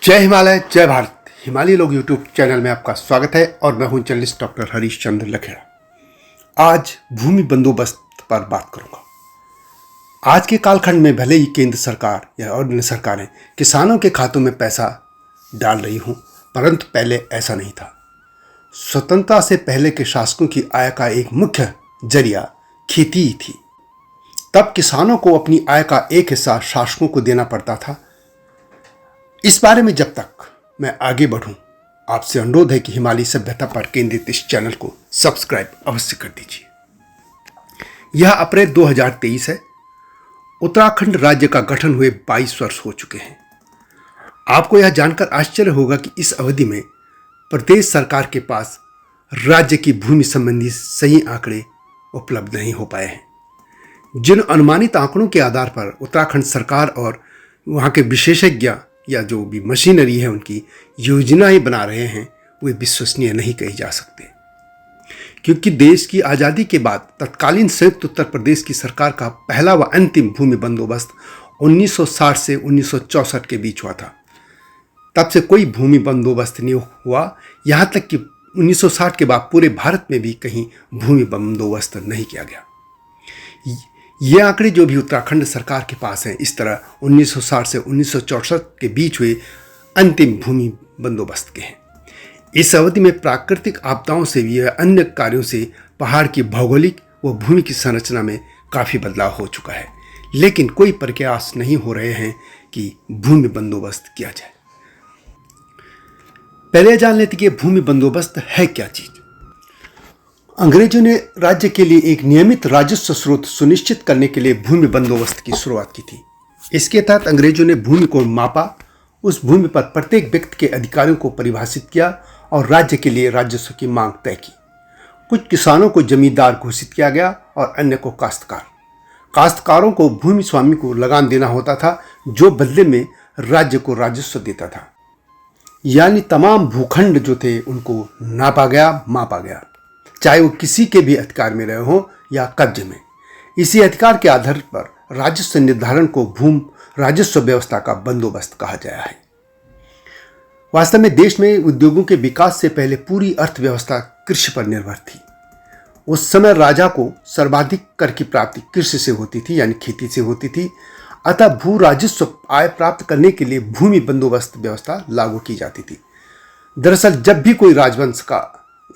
जय हिमालय जय भारत। हिमालय लोग यूट्यूब चैनल में आपका स्वागत है और मैं हूं जर्नलिस्ट डॉक्टर हरीश चंद्र लखेड़ा। आज भूमि बंदोबस्त पर बात करूंगा। आज के कालखंड में भले ही केंद्र सरकार या अन्य सरकारें किसानों के खातों में पैसा डाल रही हूं, परंतु पहले ऐसा नहीं था। स्वतंत्रता से पहले के शासकों की आय का एक मुख्य जरिया खेती ही थी। तब किसानों को अपनी आय का एक हिस्सा शासकों को देना पड़ता था। इस बारे में जब तक मैं आगे बढ़ूं, आपसे अनुरोध है कि हिमालय सभ्यता पर केंद्रित इस चैनल को सब्सक्राइब अवश्य कर दीजिए। यह अप्रैल 2023 है। उत्तराखंड राज्य का गठन हुए 22 वर्ष हो चुके हैं। आपको यह जानकर आश्चर्य होगा कि इस अवधि में प्रदेश सरकार के पास राज्य की भूमि संबंधी सही आंकड़े उपलब्ध नहीं हो पाए हैं। जिन अनुमानित आंकड़ों के आधार पर उत्तराखंड सरकार और वहाँ के विशेषज्ञ या जो भी मशीनरी है उनकी योजनाएं बना रहे हैं, वे विश्वसनीय नहीं कही जा सकते। क्योंकि देश की आज़ादी के बाद तत्कालीन संयुक्त उत्तर प्रदेश की सरकार का पहला व अंतिम भूमि बंदोबस्त 1960 से 1964 के बीच हुआ था। तब से कोई भूमि बंदोबस्त नहीं हुआ। यहाँ तक कि 1960 के बाद पूरे भारत में भी कहीं भूमि बंदोबस्त नहीं किया गया। ये आंकड़े जो भी उत्तराखंड सरकार के पास हैं, इस तरह 1960 से 1964 के बीच हुए अंतिम भूमि बंदोबस्त के हैं। इस अवधि में प्राकृतिक आपदाओं से भी अन्य कार्यों से पहाड़ की भौगोलिक व भूमि की संरचना में काफ़ी बदलाव हो चुका है, लेकिन कोई प्रयास नहीं हो रहे हैं कि भूमि बंदोबस्त किया जाए। पहले जान लेते कि भूमि बंदोबस्त है क्या चीज़। अंग्रेजों ने राज्य के लिए एक नियमित राजस्व स्रोत सुनिश्चित करने के लिए भूमि बंदोबस्त की शुरुआत की थी। इसके तहत अंग्रेजों ने भूमि को मापा, उस भूमि पर प्रत्येक व्यक्ति के अधिकारों को परिभाषित किया और राज्य के लिए राजस्व की मांग तय की। कुछ किसानों को जमींदार घोषित किया गया और अन्य को काश्तकार। काश्तकारों को भूमि स्वामी को लगान देना होता था, जो बदले में राज्य को राजस्व देता था। यानी तमाम भूखंड जो थे उनको नापा गया, मापा गया, चाहे वो किसी के भी अधिकार में रहे हो या कब्जे में। इसी अधिकार के आधार पर राजस्व निर्धारण को भूमि राजस्व व्यवस्था का बंदोबस्त कहा गया है। वास्तव में देश में उद्योगों के विकास से पहले पूरी अर्थव्यवस्था कृषि पर निर्भर थी। उस समय राजा को सर्वाधिक कर की प्राप्ति कृषि से होती थी, यानी खेती से होती थी। अतः भू राजस्व आय प्राप्त करने के लिए भूमि बंदोबस्त व्यवस्था लागू की जाती थी। दरअसल जब भी कोई राजवंश का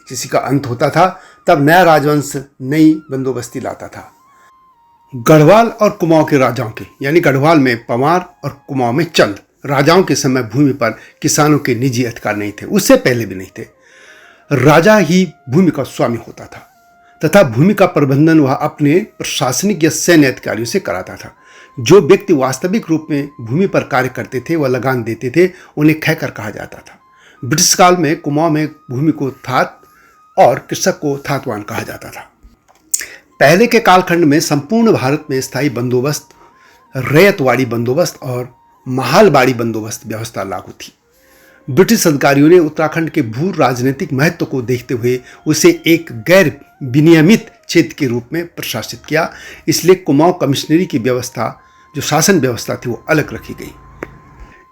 किसी का अंत होता था, तब नया राजवंश नई बंदोबस्ती लाता था। गढ़वाल और कुमाऊं के राजाओं के, यानी गढ़वाल में पंवार और कुमाऊं में चंद राजाओं के समय भूमि पर किसानों के निजी अधिकार नहीं थे। उससे पहले भी नहीं थे। राजा ही भूमि का स्वामी होता था तथा भूमि का प्रबंधन वह अपने प्रशासनिक या सैन्य अधिकारियों से कराता था। जो व्यक्ति वास्तविक रूप में भूमि पर कार्य करते थे, वह लगान देते थे, उन्हें खैकर कहा जाता था। ब्रिटिश काल में कुमाऊं में भूमि को थात और कृषक को थातवान कहा जाता था। पहले के कालखंड में संपूर्ण भारत में स्थायी बंदोबस्त, रैयतवाड़ी बंदोबस्त और महालबाड़ी बंदोबस्त व्यवस्था लागू थी। ब्रिटिश अधिकारियों ने उत्तराखंड के भू राजनीतिक महत्व को देखते हुए उसे एक गैर विनियमित क्षेत्र के रूप में प्रशासित किया। इसलिए कुमाऊं कमिश्नरी की व्यवस्था, जो शासन व्यवस्था थी, वो अलग रखी गई।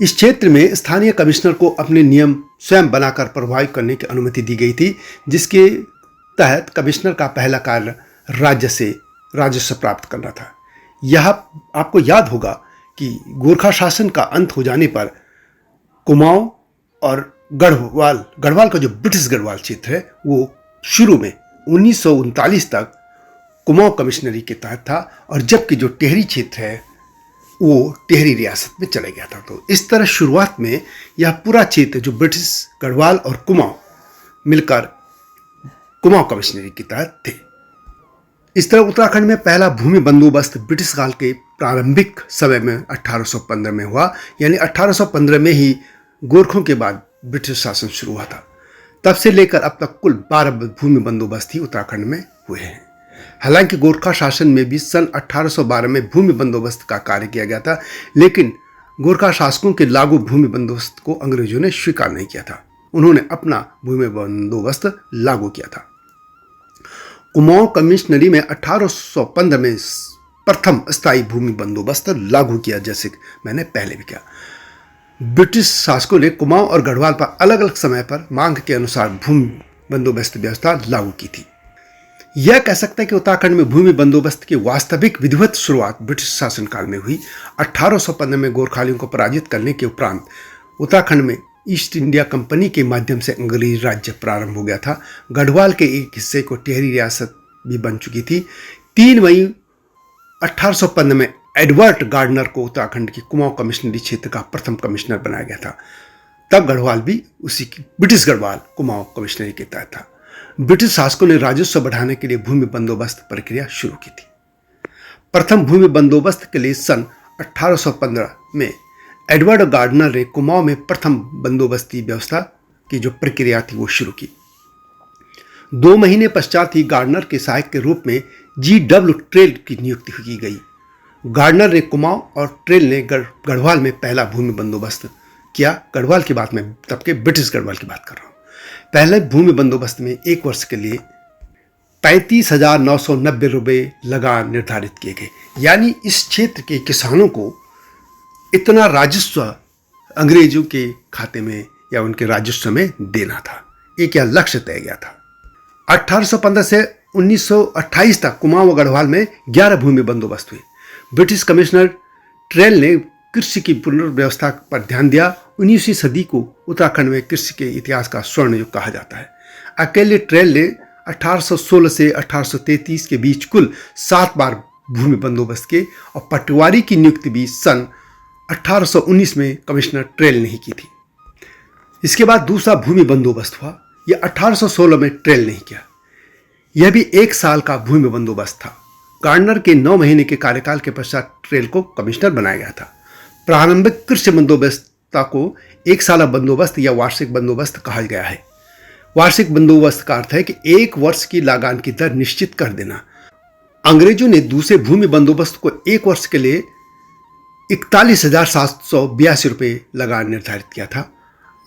इस क्षेत्र में स्थानीय कमिश्नर को अपने नियम स्वयं बनाकर प्रभावित करने की अनुमति दी गई थी, जिसके तहत कमिश्नर का पहला कार्य राज्य से राजस्व प्राप्त करना था। यह आपको याद होगा कि गोरखा शासन का अंत हो जाने पर कुमाऊं और गढ़वाल का जो ब्रिटिश गढ़वाल क्षेत्र है, वो शुरू में 1939 तक कुमाऊं कमिश्नरी के तहत था, और जबकि जो टेहरी क्षेत्र है वो टेहरी रियासत में चला गया था। तो इस तरह शुरुआत में यह पूरा क्षेत्र जो ब्रिटिश गढ़वाल और कुमाऊं मिलकर कुमाऊं कमिश्नरी के तहत थे। इस तरह उत्तराखंड में पहला भूमि बंदोबस्त ब्रिटिश काल के प्रारंभिक समय में 1815 में हुआ। यानी 1815 में ही गोरखों के बाद ब्रिटिश शासन शुरू हुआ था। तब से लेकर अब तक कुल 12 भूमि बंदोबस्त ही उत्तराखंड में हुए हैं। हालांकि गोरखा शासन में भी सन 1812 में भूमि बंदोबस्त का कार्य किया गया था, लेकिन गोरखा शासकों के लागू भूमि बंदोबस्त को अंग्रेजों ने स्वीकार नहीं किया था। उन्होंने अपना भूमि बंदोबस्त लागू किया था। कुमाऊं कमिश्नरी में 1815 में प्रथम स्थायी भूमि बंदोबस्त लागू किया, जैसे मैंने पहले भी किया। ब्रिटिश शासकों ने कुमाऊं और गढ़वाल पर अलग अलग समय पर मांग के अनुसार भूमि बंदोबस्त व्यवस्था लागू की थी। यह कह सकता है कि उत्तराखंड में भूमि बंदोबस्त की वास्तविक विधिवत शुरुआत ब्रिटिश शासनकाल में हुई। 1815 में गोरखालियों को पराजित करने के उपरांत उत्तराखंड में ईस्ट इंडिया कंपनी के माध्यम से अंग्रेजी राज्य प्रारंभ हो गया था। गढ़वाल के एक हिस्से को टिहरी रियासत भी बन चुकी थी। 3 मई 1815 में एडवर्ड गार्डनर को उत्तराखंड की कुमाऊं कमिश्नरी क्षेत्र का प्रथम कमिश्नर बनाया गया था। तब गढ़वाल भी उसी की ब्रिटिश गढ़वाल कुमाऊं कमिश्नरी के तहत था। ब्रिटिश शासकों ने राजस्व बढ़ाने के लिए भूमि बंदोबस्त प्रक्रिया शुरू की थी। प्रथम भूमि बंदोबस्त के लिए सन 1815 में एडवर्ड गार्डनर ने कुमाऊं में प्रथम बंदोबस्ती व्यवस्था की जो प्रक्रिया थी वो शुरू की। 2 महीने पश्चात ही गार्डनर के सहायक के रूप में G.W. ट्रेल की नियुक्ति की गई। गार्डनर ने कुमाऊं और ट्रेल ने गढ़वाल में पहला भूमि बंदोबस्त किया। गढ़वाल की बात मैं तब के ब्रिटिश गढ़वाल की बात कर रहा हूं। पहले भूमि बंदोबस्त में 1 वर्ष के लिए 35,990 रुपये लगान निर्धारित किए गए। यानी इस क्षेत्र के किसानों को इतना राजस्व अंग्रेजों के खाते में या उनके राजस्व में देना था। एक यह लक्ष्य तय गया था। 1815 से 1928 तक कुमाऊं व गढ़वाल में 11 भूमि बंदोबस्त हुए। ब्रिटिश कमिश्नर ट्रेल ने कृषि की पुनर्व्यवस्था पर ध्यान दिया। 19वीं सदी को उत्तराखंड में कृषि के इतिहास का स्वर्ण युग कहा जाता है। अकेले ट्रेल ने 1816 से 1833 के बीच कुल 7 बार भूमि बंदोबस्त किए और पटवारी की नियुक्ति भी सन 1819 में कमिश्नर ट्रेल ने ही की थी। इसके बाद दूसरा भूमि बंदोबस्त हुआ। यह 1816 में ट्रेल ने ही किया। यह भी 1 साल का भूमि बंदोबस्त था। गार्डनर के 9 महीने के कार्यकाल के पश्चात ट्रेल को कमिश्नर बनाया गया था। प्रारंभिक कृषि बंदोबस्त को 1 साला बंदोबस्त या वार्षिक बंदोबस्त कहा गया है। वार्षिक बंदोबस्त का अर्थ है कि 1 वर्ष की लगान की दर निश्चित कर देना। अंग्रेजों ने दूसरे भूमि बंदोबस्त को 1 वर्ष के लिए 41,782 रुपये लगान निर्धारित किया था।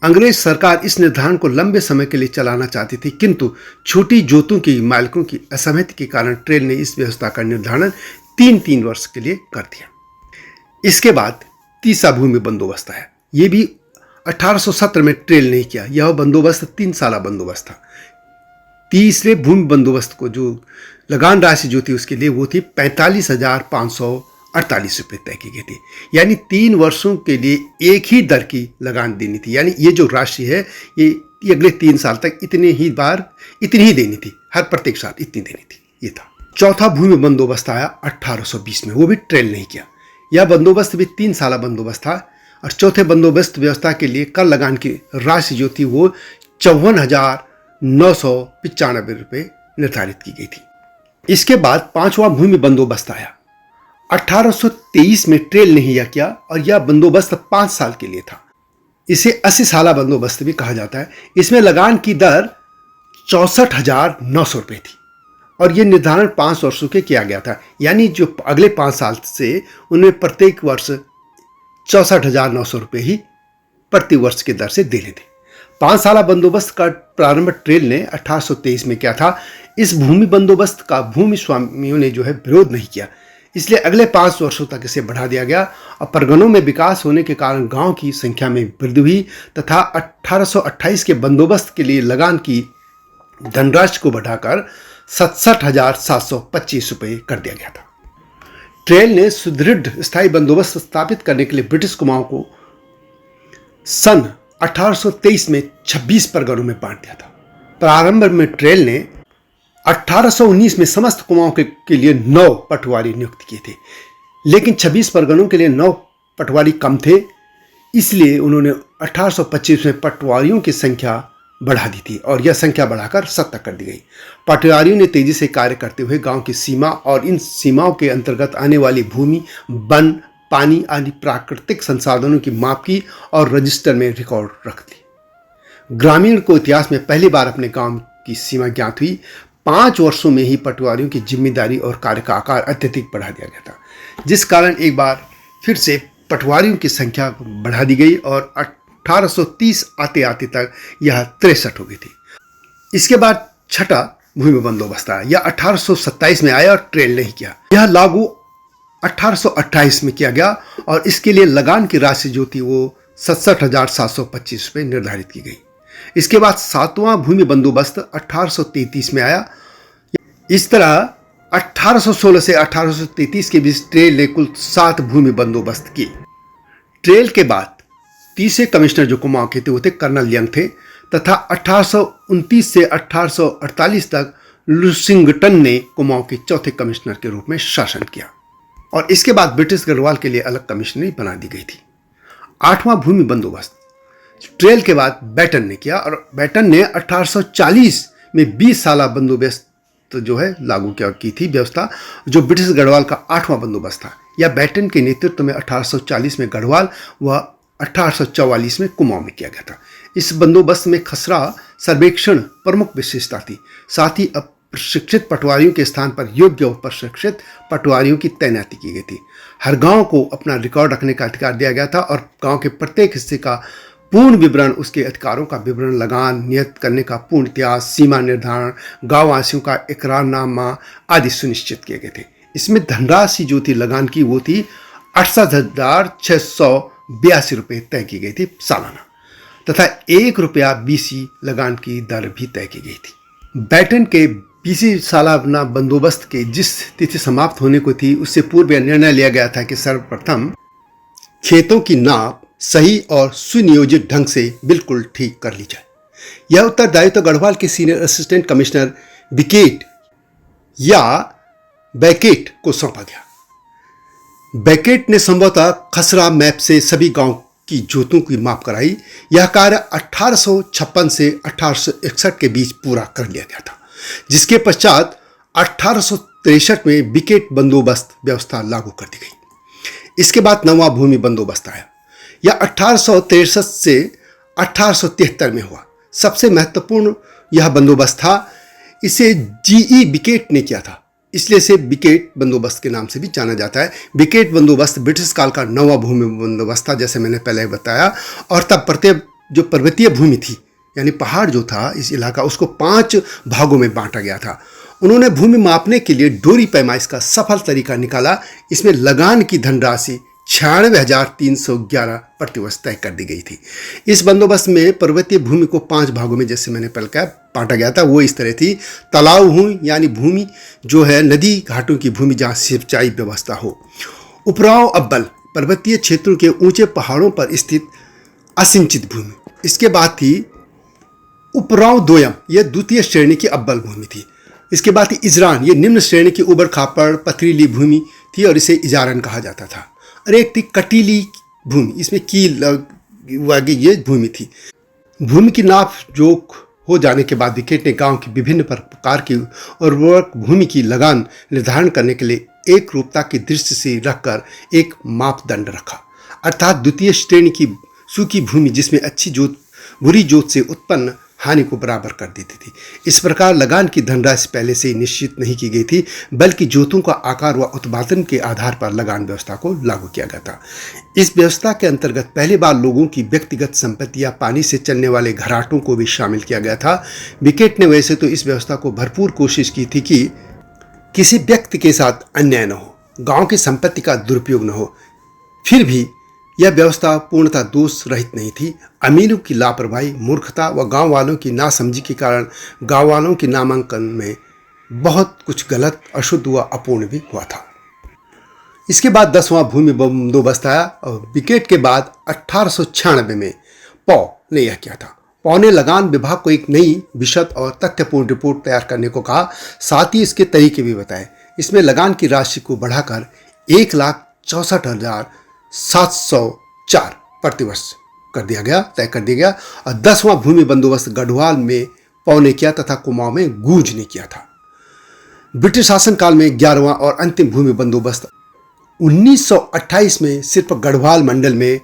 अंग्रेज सरकार इस निर्धारण को लंबे समय के लिए चलाना चाहती थी, किंतु छोटी जोतों की मालिकों की असहमति के कारण ट्रेल ने इस व्यवस्था का निर्धारण 3 वर्ष के लिए कर दिया। इसके बाद तीसरा भूमि बंदोबस्त है। यह भी 1817 में ट्रेल ने किया। यह बंदोबस्त 3 साला बंदोबस्त था। तीसरे भूमि बंदोबस्त को जो लगान राशि जो थी उसके लिए वो थी 45,548 रुपये तय की गई थी। यानी 3 वर्षों के लिए एक ही दर की लगान देनी थी। यानी ये जो राशि है ये अगले 3 साल तक इतनी ही देनी थी। हर प्रत्येक साल इतनी देनी थी। ये था। चौथा भूमि बंदोबस्त आया 1820 में। वो भी ट्रेल ने किया। यह बंदोबस्त भी 3 साला बंदोबस्त था और चौथे बंदोबस्त व्यवस्था के लिए कर लगान की राशि जो थी वो 54,995 रुपये निर्धारित की गई थी। इसके बाद 5वां भूमि बंदोबस्त आया। 1823 में ट्रेल ने यह किया और यह बंदोबस्त 5 साल के लिए था। इसे 80 साला बंदोबस्त भी कहा जाता है। इसमें लगान की दर 64,900 रुपये थी और यह निर्धारण 5 वर्षों के किया गया था। यानी जो अगले 5 साल से उन्हें प्रत्येक वर्ष 64,900 रुपये ही प्रति वर्ष के दर से देने थे। 5 साला बंदोबस्त का प्रारंभ ट्रेल ने 1823 में किया था। इस भूमि बंदोबस्त का भूमि स्वामियों ने जो है विरोध नहीं किया, इसलिए अगले 5 वर्षों तक इसे बढ़ा दिया गया और परगनों में विकास होने के कारण गांव की संख्या में वृद्धि हुई तथा 1828 के बंदोबस्त के लिए लगान की धनराशि को बढ़ाकर 67,725 रुपये कर दिया गया था। ट्रेल ने सुदृढ़ स्थायी बंदोबस्त स्थापित करने के लिए ब्रिटिश कुमाऊं को सन 1823 में 26 परगनों में बांट दिया था। प्रारंभ में ट्रेल ने 1819 में समस्त कुमाऊं के लिए 9 पटवारी नियुक्त किए थे, लेकिन 26 परगनों के लिए 9 पटवारी कम थे, इसलिए उन्होंने 1825 में पटवारियों की संख्या बढ़ा दी थी और यह संख्या बढ़ाकर 70 कर दी गई। पटवारियों ने तेजी से कार्य करते हुए गांव की सीमा और इन सीमाओं के अंतर्गत आने वाली भूमि, वन, पानी आदि प्राकृतिक संसाधनों की माप की और रजिस्टर में रिकॉर्ड रख दी। ग्रामीण को इतिहास में पहली बार अपने गांव की सीमा ज्ञात हुई। 5 वर्षों में ही पटवारियों की जिम्मेदारी और कार्य का आकार अत्यधिक बढ़ा दिया गया था, जिस कारण एक बार फिर से पटवारियों की संख्या बढ़ा दी गई और 1830 आते आते तक यह 63 हो गई थी। इसके बाद छठा भूमि बंदोबस्त आया। यह 1827 में आया और ट्रेल ने ही किया। यह लागू 1828 में किया गया और इसके लिए लगान की राशि जो थी वो 67,725 रुपये निर्धारित की गई। इसके बाद 7वां भूमि बंदोबस्त 1833 में आया। इस तरह 1816 से 1833 के बीच ट्रेल ने कुल 7 भूमि बंदोबस्त किए। ट्रेल के बाद तीसरे कमिश्नर जो कुमाऊं के थे वो थे कर्नल यंग थे, तथा 1829 से 1848 तक लुसिंगटन ने कुमाऊं के चौथे कमिश्नर के रूप में शासन किया, और इसके बाद ब्रिटिश गढ़वाल के लिए अलग कमिश्नरी बना दी गई थी। 8वां भूमि बंदोबस्त ट्रेल के बाद बैटन ने किया, और बैटन ने 1840 में 20 साल बंदोबस्त जो है लागू की थी व्यवस्था, जो ब्रिटिश गढ़वाल का 8वां बंदोबस्त था। यह बैटन के नेतृत्व में 1840 में गढ़वाल व 1844 में कुमाऊं में किया गया था। इस बंदोबस्त में खसरा सर्वेक्षण प्रमुख विशेषता थी। साथ ही प्रशिक्षित पटवारियों के स्थान पर योग्य और प्रशिक्षित पटवारियों की तैनाती की गई थी। हर गांव को अपना रिकॉर्ड रखने का अधिकार दिया गया था, और गांव के प्रत्येक हिस्से का पूर्ण विवरण, उसके अधिकारों का विवरण, लगान नियत करने का पूर्ण इतिहास, सीमा निर्धारण, गांववासियों का इकरारनामा आदि सुनिश्चित किए गए थे। इसमें धनराशि जो थी लगान की वो थी 68,682 रुपये तय की गई थी सालाना, तथा 1 रुपया बीसी लगान की दर भी तय की गई थी। बैटन के 20 सालाना बंदोबस्त के जिस तिथि समाप्त होने को थी, उससे पूर्व यह निर्णय लिया गया था कि सर्वप्रथम खेतों की नाप सही और सुनियोजित ढंग से बिल्कुल ठीक कर ली जाए। यह उत्तरदायित्व गढ़वाल के सीनियर असिस्टेंट कमिश्नर बिकेट या बैकेट को सौंपा गया। बैकेट ने संभवतः खसरा मैप से सभी गांव की जोतों की माप कराई। यह कार्य 1856 से 1861 के बीच पूरा कर लिया गया था, जिसके पश्चात 1863 में बिकेट बंदोबस्त व्यवस्था लागू कर दी गई। इसके बाद 9वां भूमि बंदोबस्त आया। यह 1863 से 1873 में हुआ। सबसे महत्वपूर्ण यह बंदोबस्त था। इसे जीई बिकेट ने किया था, इसलिए इसे बिकेट बंदोबस्त के नाम से भी जाना जाता है। बिकेट बंदोबस्त ब्रिटिश काल का 9वां भूमि बंदोबस्त था, जैसे मैंने पहले बताया। और तब प्रत्येक जो पर्वतीय भूमि थी, यानी पहाड़ जो था इस इलाका, उसको 5 भागों में बांटा गया था। उन्होंने भूमि मापने के लिए डोरी पैमाइश का सफल तरीका निकाला। इसमें लगान की धनराशि 96,311 प्रतिवर्ष तय कर दी गई थी। इस बंदोबस्त में पर्वतीय भूमि को 5 भागों में, जैसे मैंने पहले कहा, बांटा गया था। वो इस तरह थी: तालाब भूमि यानी भूमि जो है नदी घाटों की भूमि जहाँ सिंचाई व्यवस्था हो। उपराव अव्वल पर्वतीय क्षेत्रों के ऊंचे पहाड़ों पर स्थित असिंचित भूमि। इसके बाद थी उपराव दोयम, यह द्वितीय श्रेणी की अव्वल भूमि थी। इसके बाद थी इजरान, ये निम्न श्रेणी की उबड़ खापड़ पथरीली भूमि थी और इसे इजारन कहा जाता था। और एक थी कटीली भूमि, इसमें कील वाली ये भूमि थी। भूमि की नाप जोख हो जाने के बाद विकेट ने गांव की विभिन्न प्रकार की उर्वरक भूमि की लगान निर्धारण करने के लिए एक रूपता की दृष्टि से रखकर एक मापदंड रखा, अर्थात द्वितीय श्रेणी की सूखी भूमि जिसमें अच्छी जोत बुरी जोत से उत्पन्न हानि को बराबर कर देती थी। इस प्रकार लगान की धनराशि पहले से ही निश्चित नहीं की गई थी, बल्कि जोतों का आकार व उत्पादन के आधार पर लगान व्यवस्था को लागू किया गया था। इस व्यवस्था के अंतर्गत पहली बार लोगों की व्यक्तिगत संपत्ति या पानी से चलने वाले घराटों को भी शामिल किया गया था। बिकेट ने वैसे तो इस व्यवस्था को भरपूर कोशिश की थी कि किसी व्यक्ति के साथ अन्याय न हो, गांव की संपत्ति का दुरुपयोग न हो, फिर भी यह व्यवस्था पूर्णतः दोष रहित नहीं थी। अमीरों की लापरवाही, मूर्खता व गांव वालों की नासमझी के कारण गांव वालों के नामांकन में बहुत कुछ गलत, अशुद्ध व अपूर्ण भी हुआ था। इसके बाद 10वां भूमि बंदोबस्त आया और बिकेट के बाद 1896 में पौ ने यह किया था। पौ ने लगान विभाग को एक नई विशद और तथ्यपूर्ण रिपोर्ट तैयार करने को कहा, साथ ही इसके तरीके भी बताए। इसमें लगान की राशि को बढ़ाकर 1,64,704 प्रतिवर्ष कर दिया गया, तय कर दिया गया। और 10वां भूमि बंदोबस्त गढ़वाल में पौ ने किया तथा कुमाऊं में गूंज ने किया था। ब्रिटिश शासनकाल में 11वां और अंतिम भूमि बंदोबस्त 1928 में सिर्फ गढ़वाल मंडल में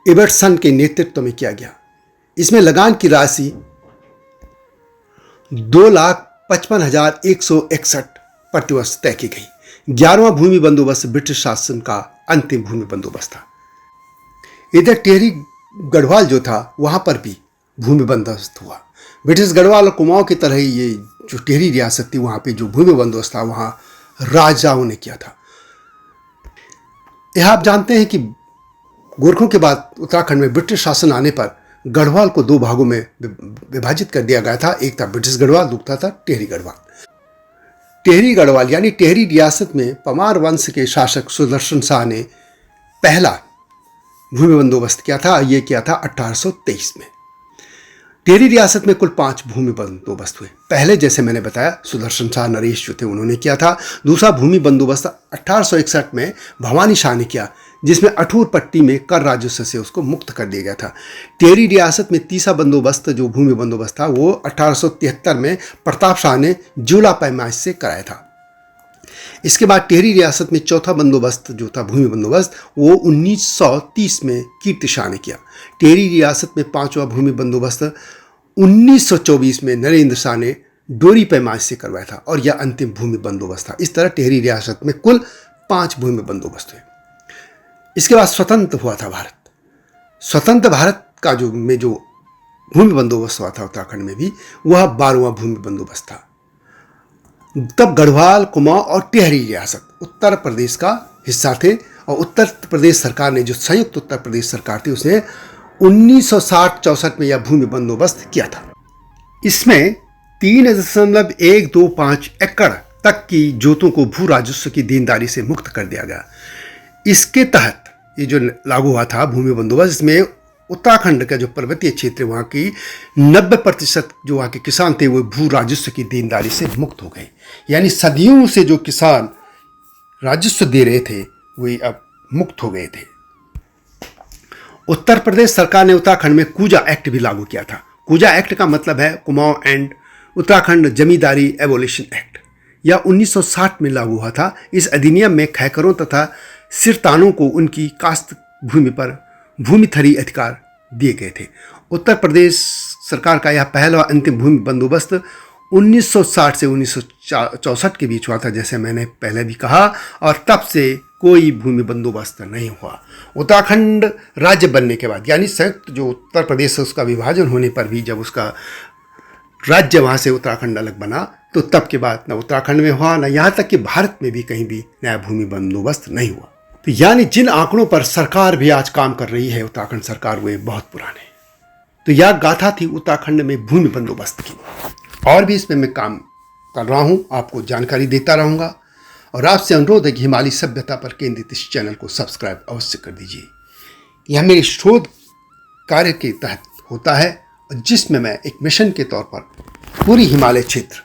इबर्टसन के नेतृत्व में किया गया। इसमें लगान की राशि 2,55,161 प्रतिवर्ष तय की गई। 11वां भूमि बंदोबस्त ब्रिटिश शासन का अंतिम भूमि बंदोबस्त था। इधर टेहरी गढ़वाल जो था वहां पर भी भूमि बंदोबस्त हुआ। ब्रिटिश गढ़वाल और कुमाऊं की तरह ही ये जो टेहरी रियासत थी वहां पे जो भूमि बंदोबस्त था वहां राजाओं ने किया था। यह आप जानते हैं कि गोरखों के बाद उत्तराखंड में ब्रिटिश शासन आने पर गढ़वाल को 2 भागों में विभाजित कर दिया गया था। एक था ब्रिटिश गढ़वाल, दूसरा था टिहरी गढ़वाल। टिहरी गढ़वाल यानी टिहरी रियासत में परमार वंश के शासक सुदर्शन शाह ने पहला भूमि बंदोबस्त किया था। ये किया था 1823 में। टिहरी रियासत में कुल 5 भूमि बंदोबस्त हुए। पहले जैसे मैंने बताया सुदर्शन शाह नरेश जो थे उन्होंने किया था। दूसरा भूमि बंदोबस्त 1861 में भवानी शाह ने किया, जिसमें अठूर पट्टी में कर राजस्व से उसको मुक्त कर दिया गया था। टिहरी रियासत में तीसरा बंदोबस्त जो भूमि बंदोबस्त था वो 1873 में प्रताप शाह ने जुला पैमाइश से कराया था। इसके बाद टिहरी रियासत में चौथा बंदोबस्त जो था भूमि बंदोबस्त वो 1930 में कीर्ति शाह ने किया। टिहरी रियासत में 5वां भूमि बंदोबस्त 1924 में नरेंद्र शाह ने डोरी पैमाइश से करवाया था और यह अंतिम भूमि बंदोबस्त था। इस तरह टिहरी रियासत में कुल 5 भूमि बंदोबस्त हुए। इसके बाद स्वतंत्र हुआ था भारत। स्वतंत्र भारत का जो भूमि बंदोबस्त हुआ था उत्तराखंड में भी, वह 12वां भूमि बंदोबस्त था। तब गढ़वाल, कुमाऊं और टिहरी रियासत उत्तर प्रदेश का हिस्सा थे और उत्तर प्रदेश सरकार ने, जो संयुक्त उत्तर प्रदेश सरकार थी, उसने 1960-64 में यह भूमि बंदोबस्त किया था। इसमें 3.125 एकड़ तक की जोतों को भू राजस्व की देनदारी से मुक्त कर दिया गया। इसके तहत ये जो लागू हुआ था भूमि बंदोबस्त, इसमें उत्तराखंड का जो पर्वतीय क्षेत्र वहाँ की 90% जो वहाँ के किसान थे वो भू राजस्व की देनदारी से मुक्त हो गए। यानी सदियों से जो किसान राजस्व दे रहे थे वे अब मुक्त हो गए थे। उत्तर प्रदेश सरकार ने उत्तराखंड में कूजा एक्ट भी लागू किया था। कूजा एक्ट का मतलब है Kumaon and Uttarakhand zamindari abolition act. यह 1960 में लागू हुआ था। इस अधिनियम में खैकरों तथा सिरतानों को उनकी कास्त भूमि पर भूमिथरी अधिकार दिए गए थे। उत्तर प्रदेश सरकार का यह पहला और अंतिम भूमि बंदोबस्त 1960 से 1964 के बीच हुआ था, जैसे मैंने पहले भी कहा, और तब से कोई भूमि बंदोबस्त नहीं हुआ। उत्तराखंड राज्य बनने के बाद, यानी संयुक्त जो उत्तर प्रदेश है उसका विभाजन होने पर भी जब उसका राज्य वहाँ से उत्तराखंड अलग बना, तो तब के बाद न उत्तराखंड में हुआ, न यहाँ तक कि भारत में भी कहीं भी नया भूमि बंदोबस्त नहीं हुआ। तो यानी जिन आंकड़ों पर सरकार भी आज काम कर रही है उत्तराखंड सरकार, वे बहुत पुराने। तो यह गाथा थी उत्तराखंड में भूमि बंदोबस्त की। और भी इसमें मैं काम कर रहा हूँ, आपको जानकारी देता रहूँगा। और आपसे अनुरोध है कि हिमालय सभ्यता पर केंद्रित इस चैनल को सब्सक्राइब अवश्य कर दीजिए। यह मेरे शोध कार्य के तहत होता है, जिसमें मैं एक मिशन के तौर पर पूरी हिमालय क्षेत्र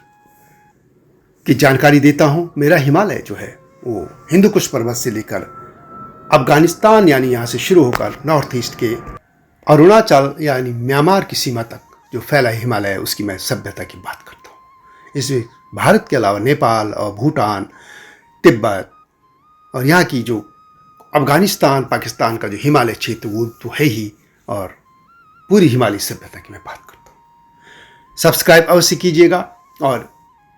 की जानकारी देता हूँ। मेरा हिमालय जो है वो हिंदू कुश पर्वत से लेकर अफगानिस्तान यानी यहाँ से शुरू होकर नॉर्थ ईस्ट के अरुणाचल यानी म्यांमार की सीमा तक जो फैला हिमालय है, उसकी मैं सभ्यता की बात करता हूँ। इसमें भारत के अलावा नेपाल और भूटान, तिब्बत और यहाँ की जो अफगानिस्तान, पाकिस्तान का जो हिमालय क्षेत्र वो तो है ही, और पूरी हिमालय सभ्यता की मैं बात करता हूँ। सब्सक्राइब अवश्य कीजिएगा। और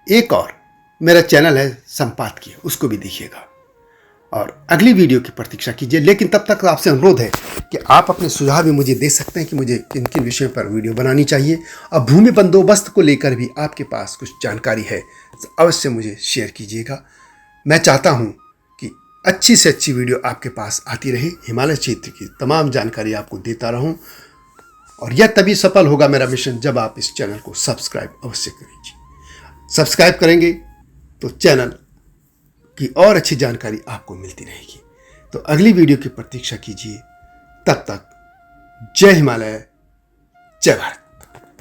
एक और मेरा चैनल है संपादकीय, उसको भी देखिएगा और अगली वीडियो की प्रतीक्षा कीजिए। लेकिन तब तक आपसे अनुरोध है कि आप अपने सुझाव भी मुझे दे सकते हैं कि मुझे किन किन विषयों पर वीडियो बनानी चाहिए। और भूमि बंदोबस्त को लेकर भी आपके पास कुछ जानकारी है तो अवश्य मुझे शेयर कीजिएगा। मैं चाहता हूँ कि अच्छी से अच्छी वीडियो आपके पास आती रहे, हिमालय क्षेत्र की तमाम जानकारी आपको देता रहूँ। और यह तभी सफल होगा मेरा मिशन जब आप इस चैनल को सब्सक्राइब अवश्य करिए। सब्सक्राइब करेंगे तो चैनल की और अच्छी जानकारी आपको मिलती रहेगी। तो अगली वीडियो की प्रतीक्षा कीजिए। तब तक जय हिमालय, जय भारत।